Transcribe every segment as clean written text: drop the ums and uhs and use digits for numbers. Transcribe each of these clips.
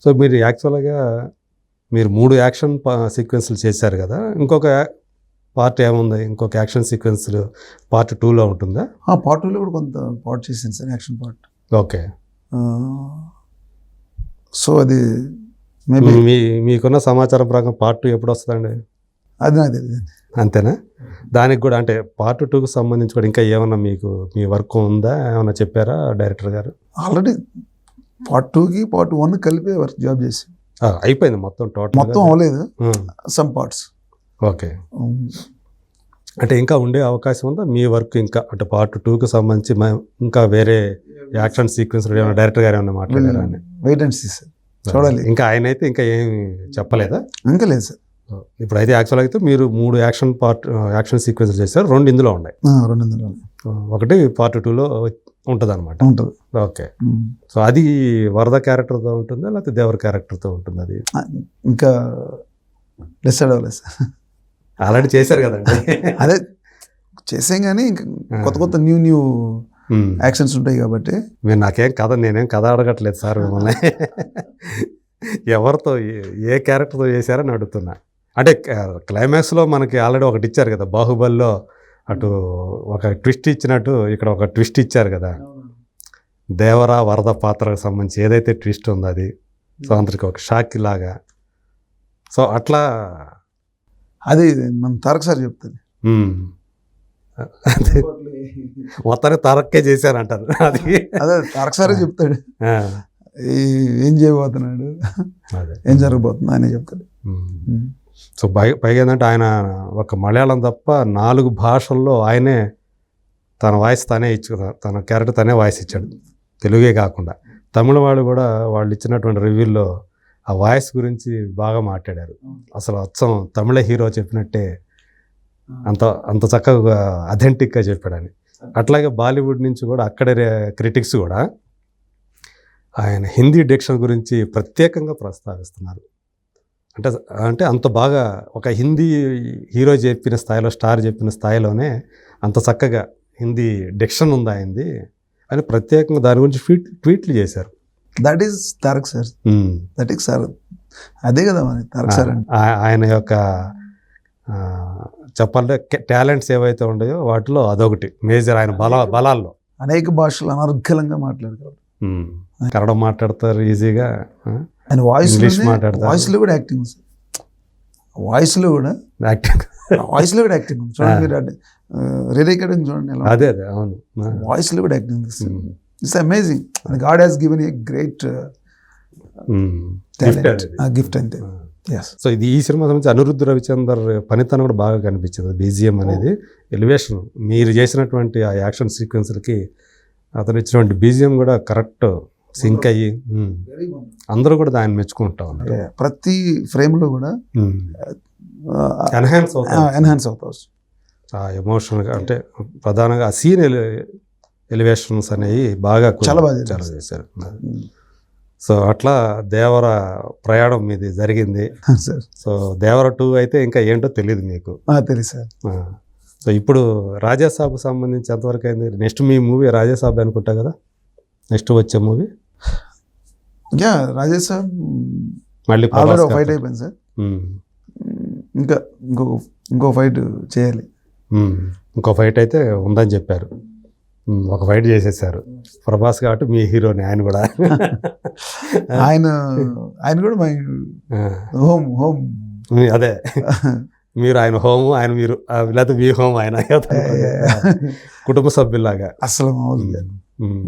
So మీరు యాక్చువల్గా మీరు 3 యాక్షన్ సీక్వెన్స్లు చేశారు కదా, ఇంకొక పార్ట్ ఏముంది, ఇంకొక యాక్షన్ సీక్వెన్స్ పార్ట్ 2లో ఉంటుందా? పార్ట్ 2లో కూడా కొంత పార్ట్ చేశాను sir, action part. Okay. So అది మేబీ మీకున్న సమాచారం ప్రకారం పార్ట్ 2 ఎప్పుడు వస్తుందండి? అది నాకు తెలియదు. అంతేనా? దానికి కూడా అంటే పార్ట్ 2కు సంబంధించి కూడా ఇంకా ఏమన్నా మీకు మీ వర్క్ ఉందా, ఏమన్నా చెప్పారా డైరెక్టర్ గారు? ఆల్రెడీ పార్ట్ 2కి పార్ట్ 1 కలిపి వర్క్ జాబ్ చేసి అయిపోయింది మొత్తం టోటల్? మొత్తం అవ్వలేదు, సమ్ పార్ట్స్. ఓకే. అంటే ఇంకా ఉండే అవకాశం ఉందా మీ వర్క్ ఇంకా, అంటే పార్ట్ 2కి సంబంధించి ఇంకా వేరే యాక్షన్ సీక్వెన్స్ ఏమైనా డైరెక్టర్ గారు ఏమన్నా మాట్లాడారా అని? వెయిట్ అండ్ సీ సార్, చూడాలి. ఇంకా ఆయన అయితే ఇంకా ఏమి చెప్పలేదా? ఇంకా లేదు సార్. ఇప్పుడైతే యాక్చువల్గా అయితే మీరు 3 యాక్షన్ సీక్వెన్స్ చేశారు, 2 ఇందులో ఉన్నాయి. 2 ఇందులో, ఒకటి పార్ట్ 2లో ఉంటుంది అనమాట. ఉంటుంది. ఓకే. సో అది వరద క్యారెక్టర్తో ఉంటుందా లేకపోతే దేవర క్యారెక్టర్తో ఉంటుంది? అది ఇంకా డిసైడ్ అవ్వలేదు సార్. ఆల్రెడీ చేశారు కదండి. అదే చేసాం కానీ ఇంకా కొత్త న్యూ యాక్షన్స్ ఉంటాయి కాబట్టి. మీరు నేనేం కథ అడగట్లేదు సార్ మిమ్మల్ని. ఎవరితో ఏ క్యారెక్టర్తో చేశారని అడుగుతున్నా. అంటే క్లైమాక్స్లో మనకి ఆల్రెడీ ఒకటి ఇచ్చారు కదా, బాహుబలిలో అటు ఒక ట్విస్ట్ ఇచ్చినట్టు ఇక్కడ ఒక ట్విస్ట్ ఇచ్చారు కదా, దేవరా వరద పాత్రకు సంబంధించి ఏదైతే ట్విస్ట్ ఉందో అది సో అందరికి ఒక షాక్ లాగా. సో అట్లా అది మన తారక్ సార్ చెప్తాను. మొత్తాన్ని తారక్కే చేశారంటారు. అది అదే తారక్ సారే చెప్తాడు ఏం చేయబోతున్నాడు, ఏం జరగబోతుందో ఆయన చెప్తాడు. సో పైగా ఏంటంటే ఆయన ఒక మలయాళం తప్ప 4 భాషల్లో ఆయనే తన వాయిస్ తనే తన క్యారెక్టర్ తనే వాయిస్ ఇచ్చాడు, తెలుగే కాకుండా. తమిళ వాళ్ళు కూడా వాళ్ళు ఇచ్చినటువంటి రివ్యూల్లో ఆ వాయిస్ గురించి బాగా మాట్లాడారు. అసలు అచ్చం తమిళ హీరో చెప్పినట్టే అంత చక్కగా అథెంటిక్గా చెప్పాడని. అట్లాగే బాలీవుడ్ నుంచి కూడా అక్కడే క్రిటిక్స్ కూడా ఆయన హిందీ డిక్షన్ గురించి ప్రత్యేకంగా ప్రస్తావిస్తున్నారు. అంటే అంత బాగా ఒక హిందీ హీరో చెప్పిన స్థాయిలో, స్టార్ చెప్పిన స్థాయిలోనే అంత చక్కగా హిందీ డిక్షన్ ఉంది ఆయనది అని ప్రత్యేకంగా దాని గురించి ట్వీట్లు చేశారు. That is Tarak sir. That is sir, అదే కదా మరి తారక్ సార్ అంటే. ఆయన యొక్క చెప్పాలంటే టాలెంట్స్ ఏవైతే ఉన్నాయో వాటిలో అదొకటి మేజర్. ఆయన బలాల్లో అనేక భాషలు అనర్గళంగా మాట్లాడతారు. కన్నడ మాట్లాడతారు ఈజీగా, ఆయన ఇంగ్లీష్ మాట్లాడతారు. వాయిస్లో కూడా యాక్టింగ్, వాయిస్లో కూడా యాక్టింగ్ చూడండి. రికార్డింగ్ చూడండి, అదే అవును, వాయిస్లో కూడా acting. It's amazing. God has given a great gift అంతే. సో ఇది ఈ సినిమా సంబంధించి అనిరుద్ధ్ రవిచందర్ పనితనం కూడా బాగా కనిపించింది. బీజిఎం అనేది ఎలివేషన్, మీరు చేసినటువంటి ఆ యాక్షన్ సీక్వెన్స్లకి అతను ఇచ్చినటువంటి బీజిఎం కూడా కరెక్ట్ సింక్ అయ్యి అందరూ కూడా దాన్ని మెచ్చుకుంటా ఉంటారు. ప్రతి ఫ్రేమ్లో కూడా ఎన్హాన్స్ అవుతారు. ఆ ఎమోషనల్గా అంటే ప్రధానంగా ఆ సీన్ ఎలివేషన్స్ అనేవి బాగా చాలా చేశారు. సో అట్లా దేవర ప్రయాణం మీది జరిగింది. సో దేవర 2 అయితే ఇంకా ఏంటో తెలియదు మీకు? తెలుసు సార్. సో ఇప్పుడు రాజాసాబ్కు సంబంధించి ఎంతవరకు అయింది? నెక్స్ట్ మీ మూవీ రాజాసాబ్ అనుకుంటా కదా, నెక్స్ట్ వచ్చే మూవీ? రాజాసాబ్ మళ్ళీ ఫైట్ అయిపోయింది సార్. ఇంకా ఇంకో ఫైట్ చేయాలి. ఇంకో ఫైట్ అయితే ఉందని చెప్పారు. ఒక ఫైట్ చేసేసారు ప్రభాస్ కాబట్టి మీ హీరోని. ఆయన కూడా ఆయన కూడా మై హోమ్ అదే, మీరు ఆయన హోము, ఆయన మీరు, లేకపోతే మీ హోమ్ ఆయన, కుటుంబ సభ్యులాగా. అసలు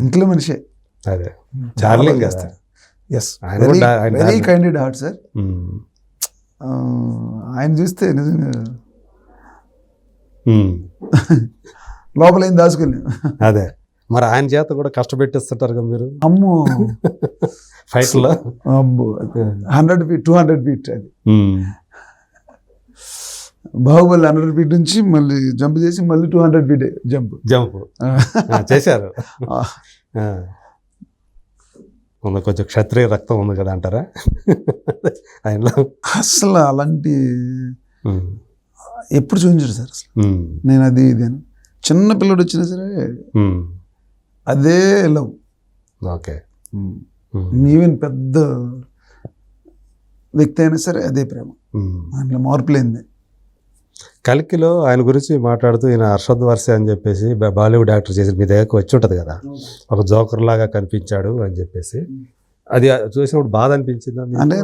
ఇంట్లో మనిషి. అదే చార్లింగ్ కదా. Very kinded heart sir. ఆయన చూస్తే నిజంగా లోపల ఏం దాచుకుని. అదే మరి ఆయన చేత కూడా కష్టపెట్టేస్తుంటారు కదా మీరు. అమ్మో ఫైట్లో 100 feet 200 feet అది. బాహుబలి 100 feet నుంచి మళ్ళీ జంప్ చేసి మళ్ళీ 200 feet జంప్ చేశారు. కొంచెం క్షత్రియ రక్తం ఉంది కదా అంటారా ఆయనలో? అసలు అలాంటి ఎప్పుడు చూపించాడు సార్. అసలు నేను అది ఇదేను చిన్న పిల్లడు వచ్చినా సరే అదే లవ్. ఓకే. ఈవెన్ పెద్ద వ్యక్తి అయినా సరే అదే ప్రేమ, దాంట్లో మార్పు లేనిది. కల్కిలో ఆయన గురించి మాట్లాడుతూ ఈయన అర్షద్ వర్ష అని చెప్పేసి బాలీవుడ్ యాక్టర్ చేసి మీ దగ్గరకు వచ్చి ఉంటుంది కదా, ఒక జోకర్ లాగా కనిపించాడు అని చెప్పేసి, అది చూసినప్పుడు బాధ అనిపించిందా మీకు? అంటే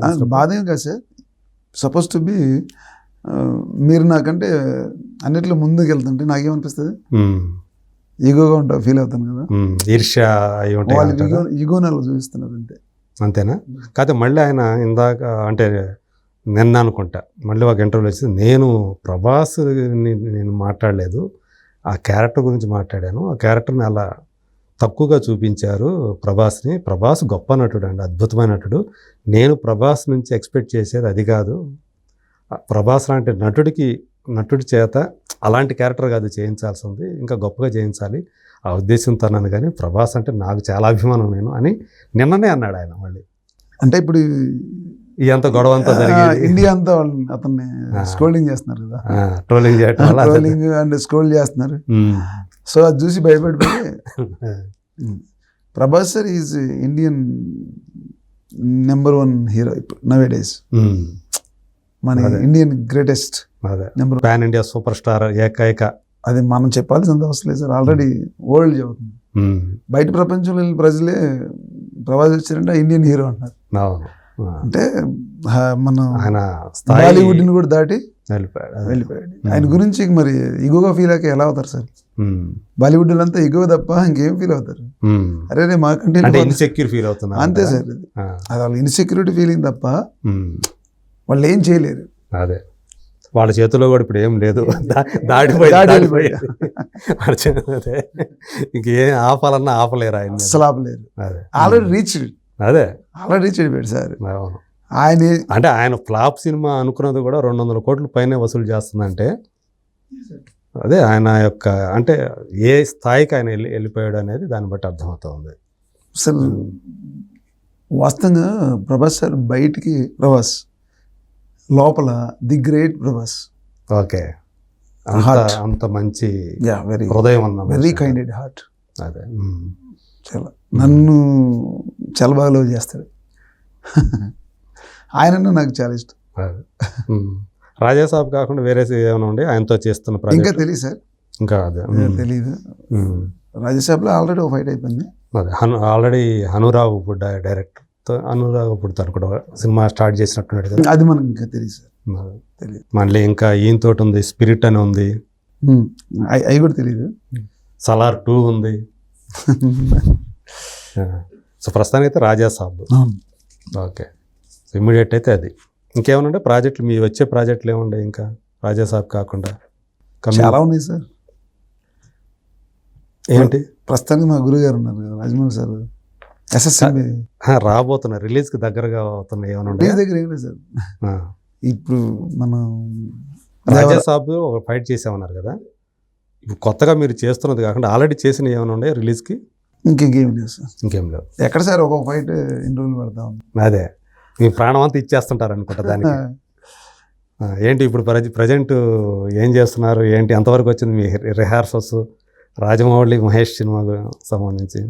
అది బాధ ఏం కాదు సార్, సపోజ్ టు బి మీరు నాకంటే అన్నిట్లో ముందుకు వెళ్తుంటే నాకేమనిపిస్తుంది, ఈగోగా ఉంటా ఫీల్ అవుతాను కదా, ఈర్ష్య అయి ఉంటాయి వాళ్ళు అంటారా? ఈగోని అలా చూపిస్తున్నారు అంతే. అంతేనా? కాకపోతే మళ్ళీ ఆయన ఇందాక అంటే నిన్న అనుకుంటా మళ్ళీ ఒక ఇంటర్వ్యూలో వచ్చి నేను ప్రభాస్ నేను మాట్లాడలేదు, ఆ క్యారెక్టర్ గురించి మాట్లాడాను, ఆ క్యారెక్టర్ని అలా తక్కువగా చూపించారు ప్రభాస్ని, ప్రభాస్ గొప్ప నటుడు అండి, అద్భుతమైన నటుడు, నేను ప్రభాస్ నుంచి ఎక్స్పెక్ట్ చేసేది అది కాదు, ప్రభాస్ లాంటి నటుడి చేత అలాంటి క్యారెక్టర్ కాదు చేయించాల్సి ఉంది, ఇంకా గొప్పగా చేయించాలి ఆ ఉద్దేశంతో అన్నాను, కానీ ప్రభాస్ అంటే నాకు చాలా అభిమానం నేను అని నిన్ననే అన్నాడు ఆయన. మళ్ళీ అంటే ఇప్పుడు ఈ అంత గొడవ అంతా జరిగింది, ఇండియా అంతా వాళ్ళని అతన్ని స్క్రోలింగ్ చేస్తున్నారు కదా, ట్రోలింగ్ చేయటం వల్ల ట్రోలింగ్ అండ్ స్క్రోల్ చేస్తున్నారు. సో అది చూసి భయపడిపోయి Prabhas sir is Indian number 1 hero ఇప్పుడు నవే డేస్, మన Indian greatest number pan India super star ఏకైక. అది మనం చెప్పాల్సిన అవసరం లేదు సార్, ఆల్రెడీ వరల్డ్ చెబుతుంది, బయట ప్రపంచంలో ప్రజలే ప్రభాస్ వచ్చారంటే ఇండియన్ హీరో అంటారు. అంటే మన బాలీవుడ్ ని కూడా దాటి వెళ్ళిపోయాడు. ఆయన గురించి మరి ఇగోగా ఫీల్ అయ్యాక ఎలా అవుతారు సార్? బాలీవుడ్ అంతా ఇగో తప్ప ఇంకేం ఫీల్ అవుతారు? అరే మాకంటే ఇన్సెక్యూర్ ఫీల్ అవుతున్నారు అంతే సార్, అది వాళ్ళ ఇన్సెక్యూరిటీ ఫీలింగ్ తప్ప వాళ్ళు ఏం చేయలేరు. అదే వాళ్ళ చేతిలో కూడా ఇప్పుడు ఏం లేదు, దాడిపోయి ఇంకేం ఆపాలన్నా ఆపలేరు, ఆయన అసలు ఆపలేరు. ఆల్రెడీ రీచ్ అయిపోయాడు సార్ ఆయన. అంటే ఆయన ఫ్లాప్ సినిమా అనుకున్నది కూడా 200 కోట్ల పైనే వసూలు చేస్తుందంటే అదే ఆయన యొక్క అంటే ఏ స్థాయికి ఆయన వెళ్ళిపోయాడు అనేది దాన్ని బట్టి అర్థమవుతుంది. అసలు వాస్తవంగా ప్రభాస్ సార్ బయటికి ప్రభాస్, లోపల ది గ్రేట్ ప్రభాస్. ఓకే, అంత మంచి హృదయం అన్న, వెరీ కైండెడ్ హార్ట్. అదే చాలా నన్ను చాలా బాగా లవ్ చేస్తాడు ఆయన, నాకు చాలా ఇష్టం. రాజాసాబ్ కాకుండా వేరే ఏమైనా ఉండి ఆయనతో చేస్తున్న ప్రాజెక్ట్ ఇంకా తెలియదు సార్, ఇంకా అదే తెలీదు. రాజాసాబ్లో ఆల్రెడీ ఒక ఫైట్ అయిపోయింది. అదే ఆల్రెడీ హనురావు ఇప్పుడు డైరెక్టర్తో హనురావు ఇప్పుడు కూడా సినిమా స్టార్ట్ చేసినట్టున్నాడు కదా, అది మనకి ఇంకా తెలియదు సార్, తెలియదు. మళ్ళీ ఇంకా ఈయనతో ఉంది, స్పిరిట్ అని ఉంది, అవి కూడా తెలియదు. సలార్ 2 ఉంది. సో ప్రస్తుతానికి అయితే రాజాసాబ్. ఓకే, సో ఇమ్మీడియట్ అయితే అది. ఇంకేమన్నా ప్రాజెక్టులు మీ వచ్చే ప్రాజెక్టులు ఏముండే ఇంకా రాజాసాబ్ కాకుండా? చాలా ఉన్నాయి సార్. ఏంటి? ప్రస్తుతానికి మా గురువు గారు ఉన్నారు కదా రాజమౌళి సార్, ఎస్ఎస్ఎంబి రాబోతున్నారు, రిలీజ్కి దగ్గరగా అవుతున్నాయి ఏమైనా ఉంటాయి? దగ్గర ఏం లేదు సార్. ఇప్పుడు మనం రాజాసాబ్ ఒక ఫైట్ చేసామన్నారు కదా, ఇప్పుడు కొత్తగా మీరు చేస్తున్నది కాకుండా ఆల్రెడీ చేసిన ఏమైనా ఉండే రిలీజ్కి? ఇంకేం లేదు సార్, ఇంకేం లేవు. ఎక్కడ సార్ ఒక్కొక్క ఫైట్ ఎన్ని రోజులు పడతాం. అదే మీ ప్రాణం అంతా ఇచ్చేస్తుంటారు అనుకుంటా దానికి. ఏంటి ఇప్పుడు ప్రజెంట్ ఏం చేస్తున్నారు, ఏంటి ఎంతవరకు వచ్చింది మీ రిహార్సల్స్ రాజమౌళి మహేష్ సినిమాకు సంబంధించి?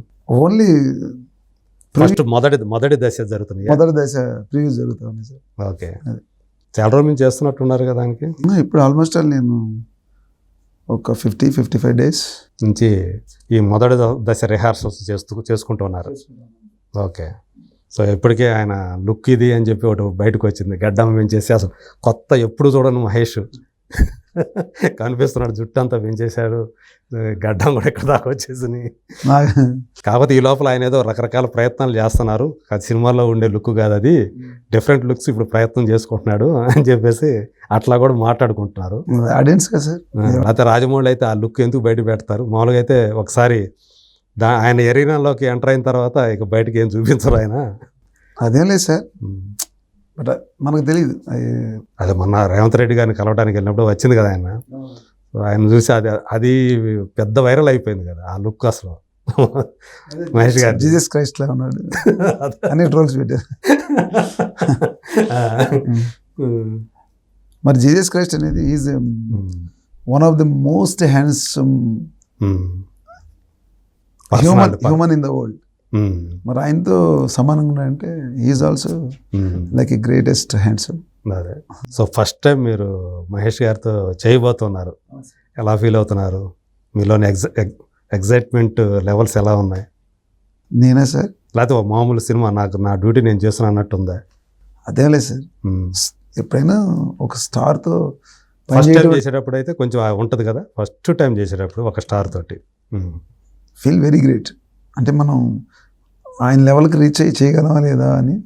ఓన్లీ ఫస్ట్ మొదటి దశ జరుగుతుంది, మొదటి దశ ప్రివ్యూ జరుగుతుంది సార్. ఓకే, చాలా రోజుల నుంచి చేస్తున్నట్టున్నారు కదా దానికి? ఇప్పుడు ఆల్మోస్ట్ నేను ఒక 50-55 డేస్ నుంచి ఈ మొదటి దశ రిహార్సల్స్ చేసుకుంటూ ఉన్నారు. ఓకే, సో ఇప్పటికే ఆయన లుక్ ఇది అని చెప్పి ఒకటి బయటకు వచ్చింది, గడ్డం పెంచేసి అసలు కొత్త ఎప్పుడు చూడను మహేష్ కనిపిస్తున్నాడు, జుట్టు అంతా పెంచేశాడు, గడ్డం కూడా ఇక్కడ దాకా వచ్చేసి. కాకపోతే ఈ లోపల ఆయన ఏదో రకరకాల ప్రయత్నాలు చేస్తున్నారు, అది సినిమాలో ఉండే లుక్ కాదు, అది డిఫరెంట్ లుక్స్ ఇప్పుడు ప్రయత్నం చేసుకుంటున్నాడు అని చెప్పేసి అట్లా కూడా మాట్లాడుకుంటున్నారు ఆడియన్స్ కదా సార్. అయితే రాజమౌళి అయితే ఆ లుక్ ఎందుకు బయట పెడతారు? మామూలుగా అయితే ఒకసారి ఆయన ఎరీనాలోకి ఎంటర్ అయిన తర్వాత ఇక బయటకి ఏం చూపించరు ఆయన. అదేం లేదు సార్, బట్ మనకు తెలియదు. అదే మొన్న రేవంత్ రెడ్డి గారిని కలవడానికి వెళ్ళినప్పుడు వచ్చింది కదా ఆయన, ఆయన చూసి అది పెద్ద వైరల్ అయిపోయింది కదా ఆ లుక్. అసలు మహేష్ గారు జీసస్ క్రైస్ట్ లా ఉన్నాడు అని ట్రోల్స్ పెట్టారు. మరి జీసస్ క్రైస్ట్ అనేది is one of the most handsome human in the world. మరి ఆయనతో సమానంగా ఉన్నాయంటే is also like A greatest handsome. అదే. సో ఫస్ట్ టైం మీరు మహేష్ గారితో చేయబోతున్నారు, ఎలా ఫీల్ అవుతున్నారు? మీలోని ఎగ్జైట్మెంట్ లెవెల్స్ ఎలా ఉన్నాయి? నేనే సార్, లేకపోతే మామూలు సినిమా నాకు నా డ్యూటీ నేను చేస్తున్నా అన్నట్టు ఉందా? అదేం లేదు సార్. ఎప్పుడైనా ఒక స్టార్తో ఫస్ట్ టైం చేసేటప్పుడు అయితే కొంచెం ఉంటుంది కదా, ఫస్ట్ టైం చేసేటప్పుడు ఒక స్టార్ తోటి ఫీల్ వెరీ గ్రేట్. అంటే మనం ఆయన లెవెల్కి రీచ్ చేయగలమా లేదా అని